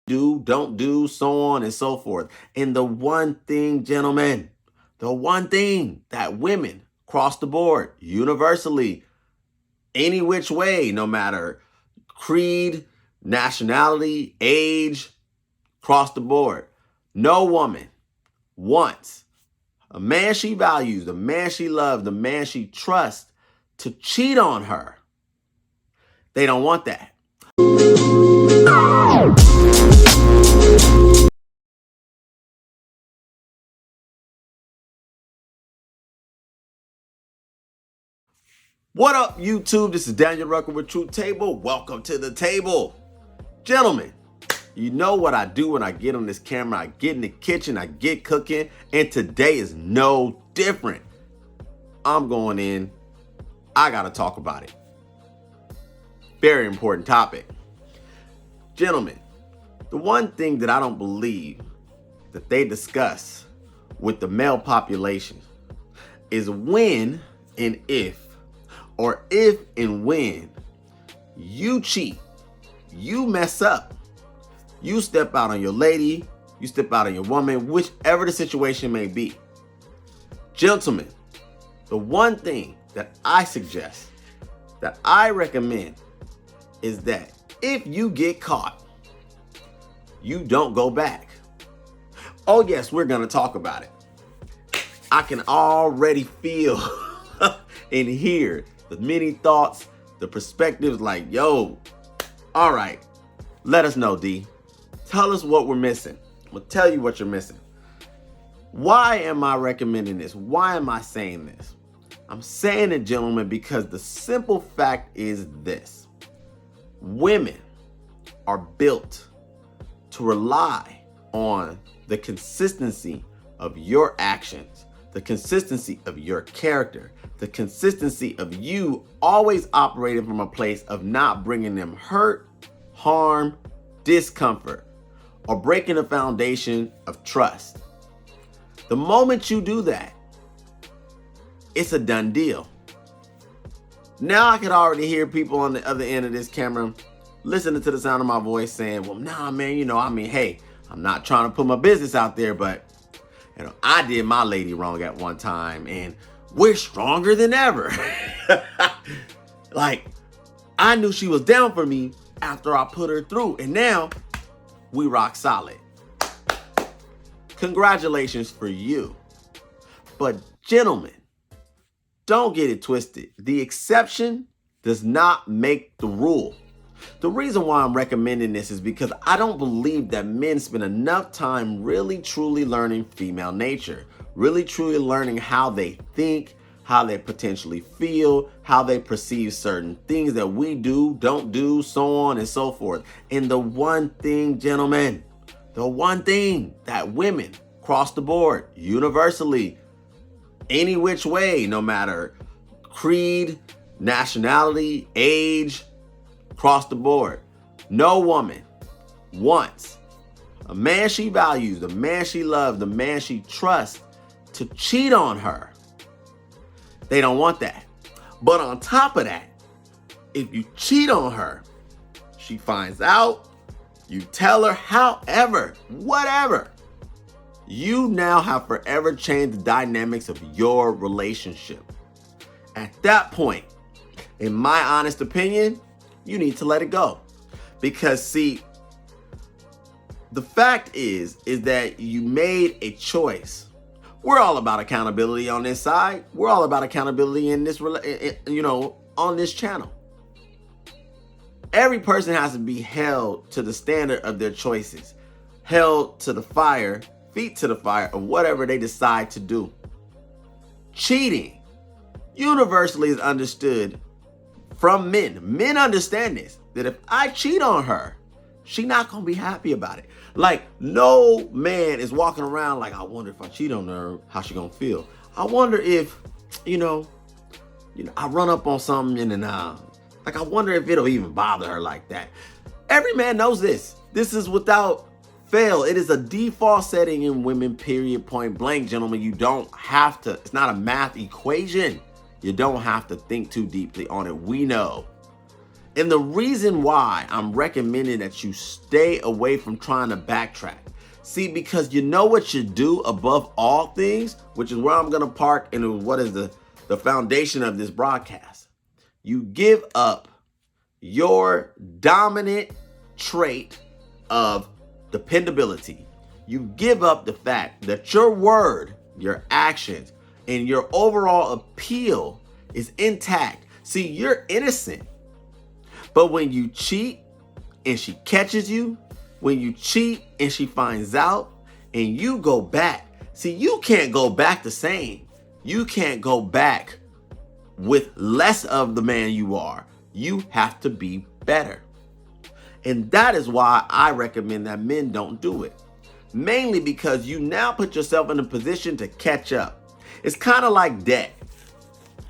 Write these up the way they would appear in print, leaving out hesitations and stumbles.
do, don't do, so on and so forth. And the one thing, gentlemen, the one thing that women across the board, universally, any which way, no matter creed, nationality, age, across the board, no woman wants a man she values, the man she loves, the man she trusts to cheat on her. They don't want that. What up, YouTube? This is Daniel Rucker with Truth Table. Welcome to the table. Gentlemen, you know what I do when I get on this camera. I get in the kitchen, I get cooking, and today is no different. I'm going in. I got to talk about it. Very important topic. Gentlemen, the one thing that I don't believe that they discuss with the male population is when and if, or if and when you cheat, you mess up, you step out on your lady, you step out on your woman, whichever the situation may be. Gentlemen, the one thing that I suggest, that I recommend, is that if you get caught, you don't go back. Oh yes, we're gonna talk about it. I can already feel and hear the many thoughts, the perspectives like, yo, all right, let us know, D. Tell us what we're missing. I'm gonna tell you what you're missing. Why am I recommending this? Why am I saying this? I'm saying it, gentlemen, because the simple fact is this. Women are built to rely on the consistency of your actions, the consistency of your character, the consistency of you always operating from a place of not bringing them hurt, harm, discomfort, or breaking the foundation of trust. The moment you do that, it's a done deal. Now I could already hear people on the other end of this camera listening to the sound of my voice saying, well, nah, man, hey, I'm not trying to put my business out there, but I did my lady wrong at one time and we're stronger than ever. Like, I knew she was down for me after I put her through, and now we rock solid. Congratulations for you. But gentlemen, don't get it twisted. The exception does not make the rule. The reason why I'm recommending this is because I don't believe that men spend enough time really truly learning female nature, really truly learning how they think, how they potentially feel, how they perceive certain things that we do, don't do, so on and so forth. And the one thing, gentlemen, the one thing that women across the board, universally, any which way, no matter creed, nationality, age, across the board, no woman wants a man she values, the man she loves, the man she trusts to cheat on her. They don't want that. But on top of that, if you cheat on her, she finds out, you tell her, however, whatever, you now have forever changed the dynamics of your relationship. At that point, in my honest opinion, you need to let it go. Because see, the fact is that you made a choice. We're all about accountability on this side. We're all about accountability in this, on this channel. Every person has to be held to the standard of their choices, held to the fire, feet to the fire of whatever they decide to do. Cheating universally is understood from men. Men understand this, that if I cheat on her, she not gonna be happy about it. Like, no man is walking around like, I wonder if I cheat on her, how she gonna feel. I wonder if, I run up on something and I wonder if it'll even bother her like that. Every man knows this. This is without fail. It is a default setting in women, period, point blank, gentlemen. You don't have to, it's not a math equation. You don't have to think too deeply on it. We know. And the reason why I'm recommending that you stay away from trying to backtrack. See, because you know what you do above all things, which is where I'm going to park and what is the foundation of this broadcast. You give up your dominant trait of dependability. You give up the fact that your word, your actions, and your overall appeal is intact. See, you're innocent. But when you cheat and she catches you, when you cheat and she finds out and you go back, see, you can't go back the same. You can't go back with less of the man you are. You have to be better. And that is why I recommend that men don't do it. Mainly because you now put yourself in a position to catch up. It's kind of like debt.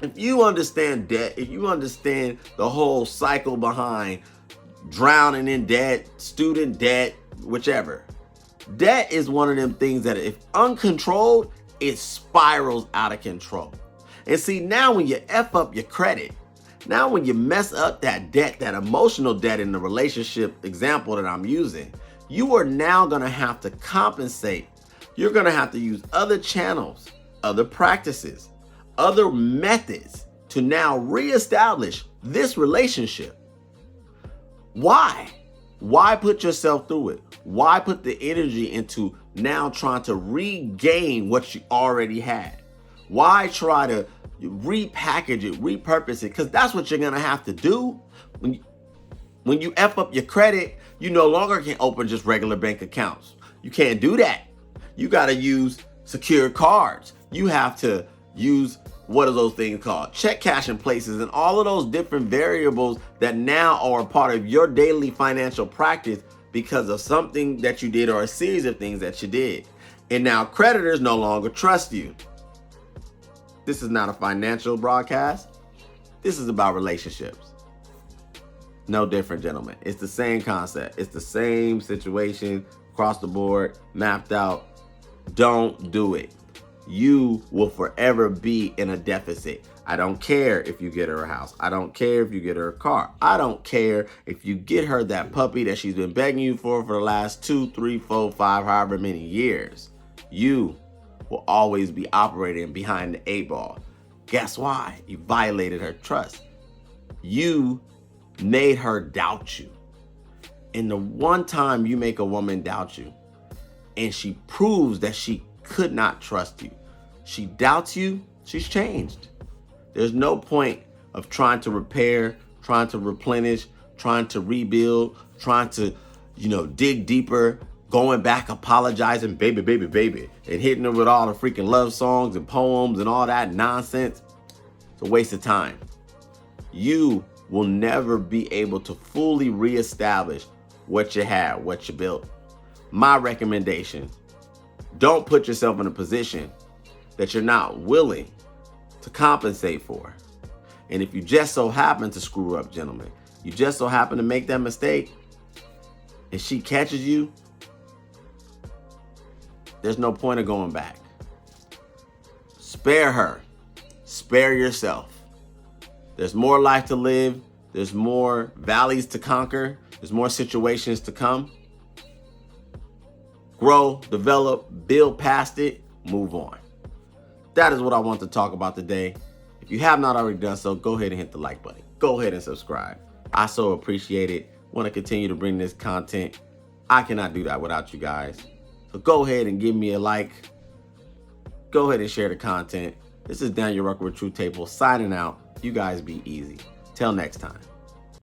If you understand debt, if you understand the whole cycle behind drowning in debt, student debt, whichever, debt is one of them things that if uncontrolled, it spirals out of control. And see, now when you F up your credit, now when you mess up that debt, that emotional debt in the relationship example that I'm using, you are now going to have to compensate. You're going to have to use other channels, other practices, other methods to now reestablish this relationship. Why? Why put yourself through it? Why put the energy into now trying to regain what you already had? Why try to repackage it, repurpose it? Because that's what you're going to have to do. When you F up your credit, you no longer can open just regular bank accounts. You can't do that. You got to use secured cards. You have to use, what are those things called? Check cashing places and all of those different variables that now are a part of your daily financial practice because of something that you did or a series of things that you did. And now creditors no longer trust you. This is not a financial broadcast. This is about relationships. No different, gentlemen. It's the same concept. It's the same situation across the board, mapped out. Don't do it. You will forever be in a deficit. I don't care if you get her a house. I don't care if you get her a car. I don't care if you get her that puppy that she's been begging you for the last 2, 3, 4, 5, however many years. You will always be operating behind the 8 ball. Guess why? You violated her trust. You made her doubt you. And the one time you make a woman doubt you and she proves that she could not trust you, she doubts you, she's changed. There's no point of trying to repair, trying to replenish, trying to rebuild, trying to, dig deeper, going back, apologizing, baby, and hitting her with all the freaking love songs and poems and all that nonsense. It's a waste of time. You will never be able to fully reestablish what you had, what you built. My recommendation, don't put yourself in a position that you're not willing to compensate for. And if you just so happen to screw up, gentlemen, you just so happen to make that mistake and she catches you, there's no point of going back. Spare her. Spare yourself. There's more life to live. There's more valleys to conquer. There's more situations to come. Grow, develop, build past it, move on. That is what I want to talk about today. If you have not already done so, go ahead and hit the like button. Go ahead and subscribe. I so appreciate it. Want to continue to bring this content. I cannot do that without you guys. So go ahead and give me a like. Go ahead and share the content. This is Daniel Rucker with Truth Table signing out. You guys be easy. Till next time.